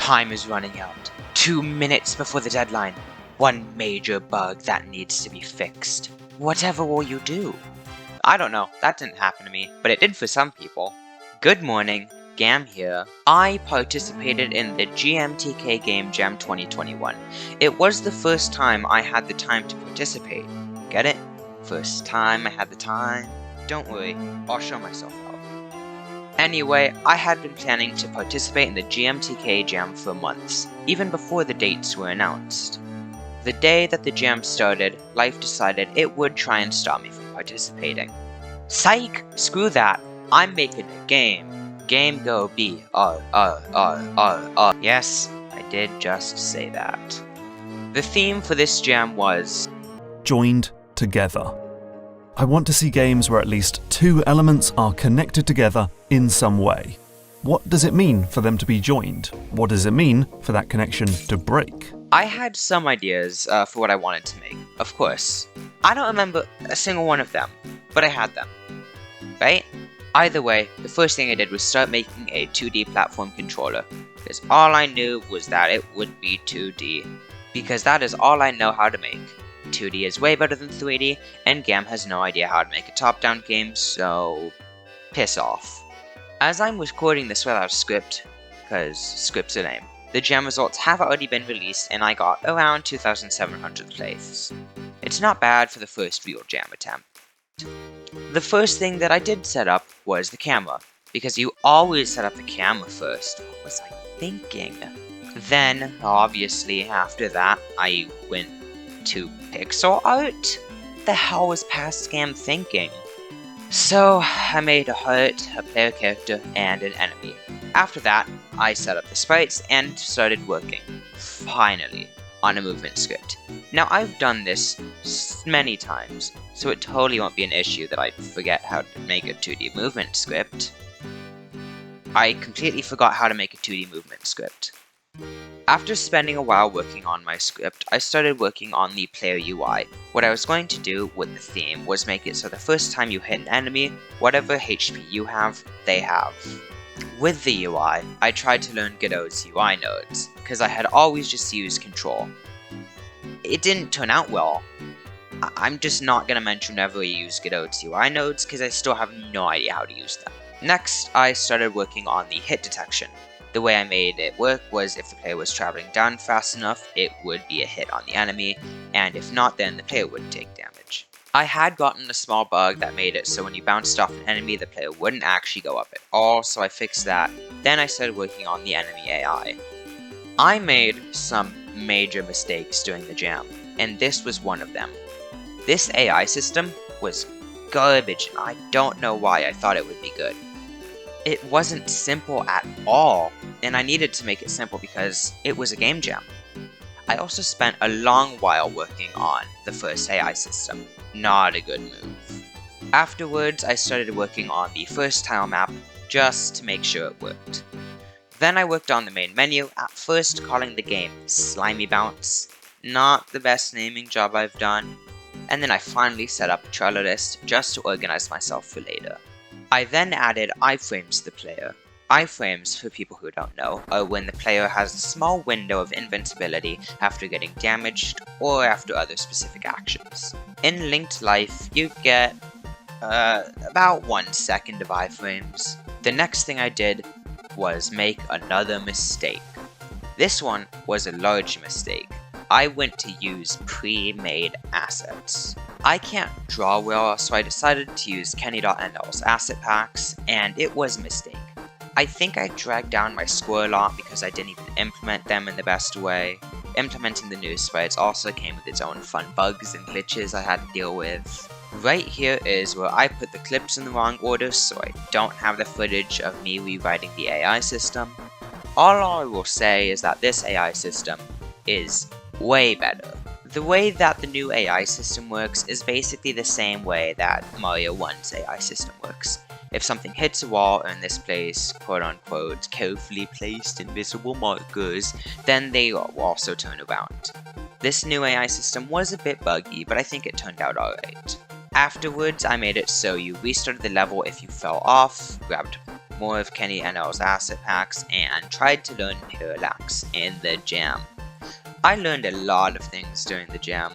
Time is running out. 2 minutes before the deadline. One major bug that needs to be fixed. Whatever will you do? I don't know, that didn't happen to me, but it did for some people. Good morning, Gam here. I participated in the GMTK Game Jam 2021. It was the first time I had the time to participate. Get it? First time I had the time. Don't worry, I'll show myself out. Anyway, I had been planning to participate in the GMTK Jam for months, even before the dates were announced. The day that the jam started, life decided it would try and stop me from participating. Psych! Screw that! I'm making a game. Game Gabble E2. Yes, I did just say that. The theme for this jam was joined together. I want to see games where at least two elements are connected together in some way. What does it mean for them to be joined? What does it mean for that connection to break? I had some ideas for what I wanted to make, of course. I don't remember a single one of them, but I had them. Right? Either way, the first thing I did was start making a 2D platform controller, because all I knew was that it would be 2D, because that is all I know how to make. 2D is way better than 3D, and Gam has no idea how to make a top-down game, so piss off. As I'm recording this without a script, because scripts are lame, the jam results have already been released and I got around 2,700 plays. It's not bad for the first real jam attempt. The first thing that I did set up was the camera, because you always set up the camera first. What was I thinking? Then, obviously, after that, I went to pixel art? The hell was past Gam thinking? So, I made a heart, a player character, and an enemy. After that, I set up the sprites and started working, finally, on a movement script. Now, I've done this many times, so it totally won't be an issue that I forget how to make a 2D movement script. I completely forgot how to make a 2D movement script. After spending a while working on my script, I started working on the player UI. What I was going to do with the theme was make it so the first time you hit an enemy, whatever HP you have, they have. With the UI, I tried to learn Godot's UI nodes, because I had always just used control. It didn't turn out well. I'm just not going to mention whenever I use Godot's UI nodes, because I still have no idea how to use them. Next, I started working on the hit detection. The way I made it work was if the player was traveling down fast enough, it would be a hit on the enemy, and if not, then the player would take damage. I had gotten a small bug that made it so when you bounced off an enemy, the player wouldn't actually go up at all, so I fixed that. Then I started working on the enemy AI. I made some major mistakes during the jam, and this was one of them. This AI system was garbage, and I don't know why I thought it would be good. It wasn't simple at all, and I needed to make it simple because it was a game jam. I also spent a long while working on the first AI system. Not a good move. Afterwards, I started working on the first tile map just to make sure it worked. Then I worked on the main menu, at first calling the game Slimy Bounce. Not the best naming job I've done. And then I finally set up a trailer list just to organize myself for later. I then added iframes to the player. Iframes, for people who don't know, are when the player has a small window of invincibility after getting damaged or after other specific actions. In Linked Life, you get about 1 second of iframes. The next thing I did was make another mistake. This one was a large mistake. I went to use pre-made assets. I can't draw well, so I decided to use Kenny.NL's asset packs, and it was a mistake. I think I dragged down my score a lot because I didn't even implement them in the best way. Implementing the new sprites also came with its own fun bugs and glitches I had to deal with. Right here is where I put the clips in the wrong order, so I don't have the footage of me rewriting the AI system. All I will say is that this AI system is way better. The way that the new AI system works is basically the same way that Mario 1's AI system works. If something hits a wall and this place, quote-unquote, carefully placed invisible markers, then they will also turn around. This new AI system was a bit buggy, but I think it turned out alright. Afterwards, I made it so you restarted the level if you fell off, grabbed more of Kenny NL's asset packs, and tried to learn parallax in the jam. I learned a lot of things during the jam.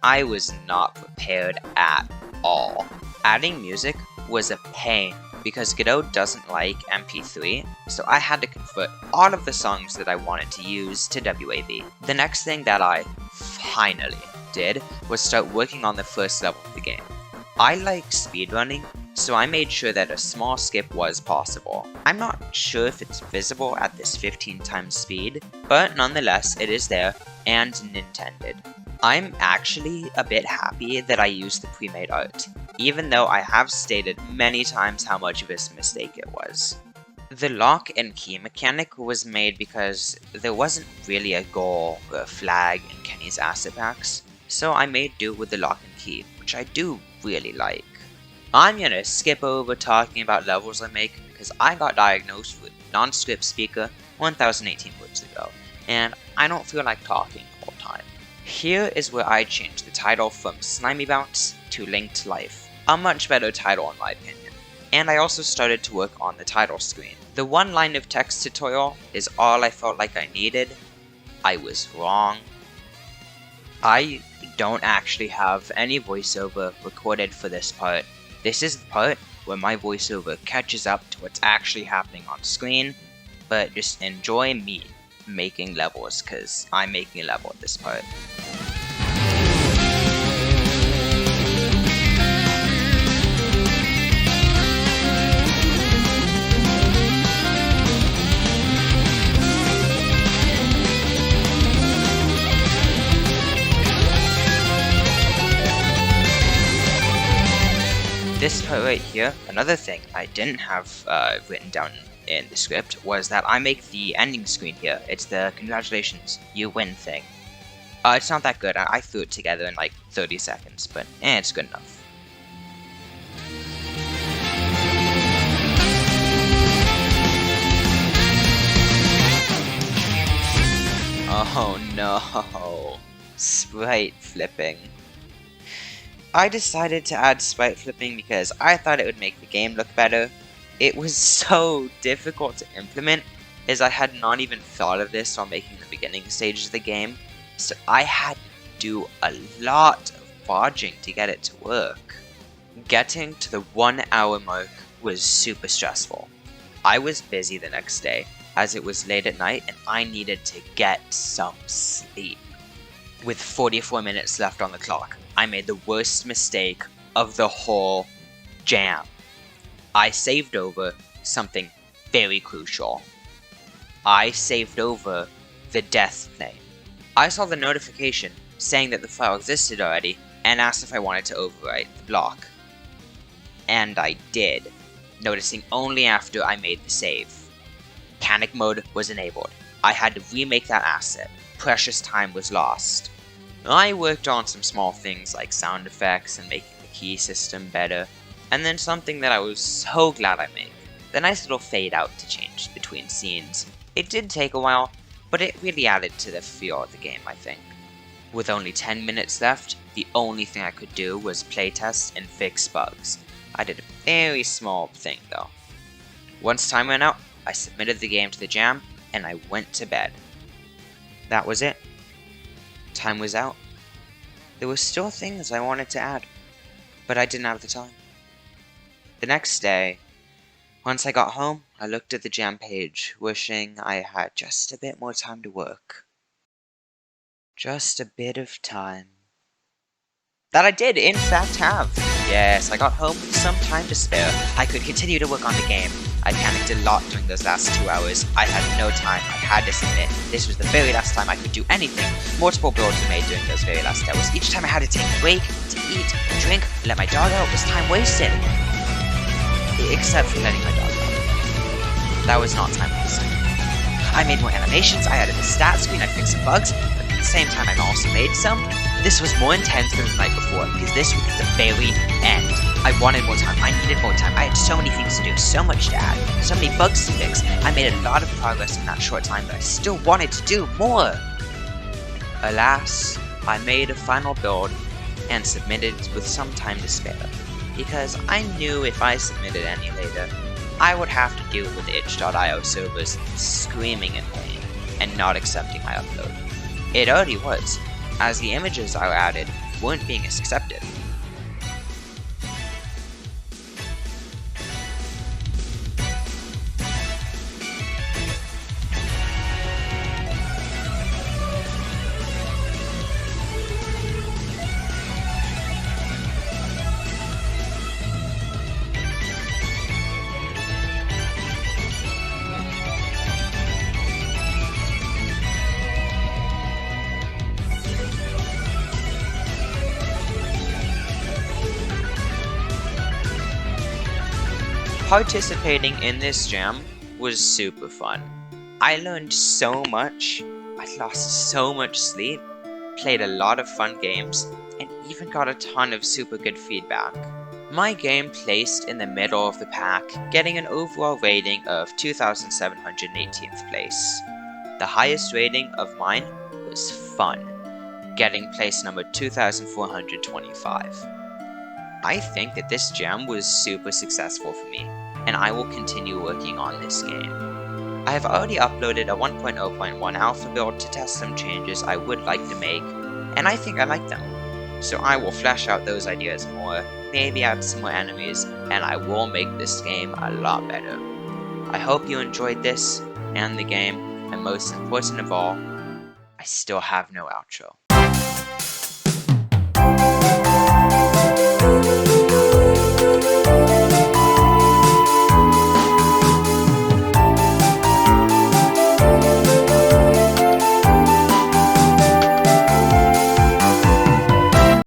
I was not prepared at all. Adding music was a pain because Godot doesn't like MP3, so I had to convert all of the songs that I wanted to use to WAV. The next thing that I finally did was start working on the first level of the game. I like speedrunning, so I made sure that a small skip was possible. I'm not sure if it's visible at this 15 times speed, but nonetheless it is there and intended. I'm actually a bit happy that I used the pre-made art, even though I have stated many times how much of a mistake it was. The lock and key mechanic was made because there wasn't really a goal or a flag in Kenny's asset packs, so I made do with the lock and key, which I do really like. I'm gonna skip over talking about levels I make because I got diagnosed with non-script speaker 1018 words ago, and I don't feel like talking all the time. Here is where I changed the title from Slimy Bounce to Linked Life, a much better title in my opinion, and I also started to work on the title screen. The one line of text tutorial is all I felt like I needed. I was wrong. I don't actually have any voiceover recorded for this part. This is the part where my voiceover catches up to what's actually happening on screen, but just enjoy me making levels, cause I'm making a level at this part. This part right here, another thing I didn't have written down in the script was that I make the ending screen here. It's the congratulations, you win thing. It's not that good. I threw it together in like 30 seconds, but it's good enough. Oh no, sprite flipping. I decided to add sprite flipping because I thought it would make the game look better. It was so difficult to implement as I had not even thought of this while making the beginning stages of the game, so I had to do a lot of bodging to get it to work. Getting to the 1 hour mark was super stressful. I was busy the next day as it was late at night and I needed to get some sleep. With 44 minutes left on the clock, I made the worst mistake of the whole jam. I saved over something very crucial. I saved over the death thing. I saw the notification saying that the file existed already and asked if I wanted to overwrite the block. And I did, noticing only after I made the save. Panic mode was enabled. I had to remake that asset. Precious time was lost. I worked on some small things like sound effects and making the key system better, and then something that I was so glad I made, the nice little fade out to change between scenes. It did take a while, but it really added to the feel of the game, I think. With only 10 minutes left, the only thing I could do was playtest and fix bugs. I did a very small thing though. Once time ran out, I submitted the game to the jam, and I went to bed. That was it. Time was out. There were still things I wanted to add, but I didn't have the time. The next day, once I got home, I looked at the jam page, wishing I had just a bit more time to work. Just a bit of time. That I did, in fact, have. Yes, I got home with some time to spare. I could continue to work on the game. I panicked a lot during those last 2 hours. I had no time. I had to submit. This was the very last time I could do anything. Multiple builds were made during those very last hours. Each time I had to take a break, to eat, drink, let my dog out was time wasted. Except for letting my dog out. That was not time wasted. I made more animations, I added a stat screen, I fixed some bugs, but at the same time I also made some. This was more intense than the night before, because this was the very end. I wanted more time, I needed more time, I had so many things to do, so much to add, so many bugs to fix. I made a lot of progress in that short time, but I still wanted to do more. Alas, I made a final build and submitted with some time to spare, because I knew if I submitted any later, I would have to deal with itch.io servers screaming in pain and not accepting my upload. It already was, as the images I added weren't being accepted. Participating in this jam was super fun. I learned so much, I lost so much sleep, played a lot of fun games, and even got a ton of super good feedback. My game placed in the middle of the pack, getting an overall rating of 2,718th place. The highest rating of mine was fun, getting place number 2,425. I think that this jam was super successful for me, and I will continue working on this game. I have already uploaded a 1.0.1 alpha build to test some changes I would like to make, and I think I like them. So I will flesh out those ideas more, maybe add some more enemies, and I will make this game a lot better. I hope you enjoyed this, and the game, and most important of all, I still have no outro.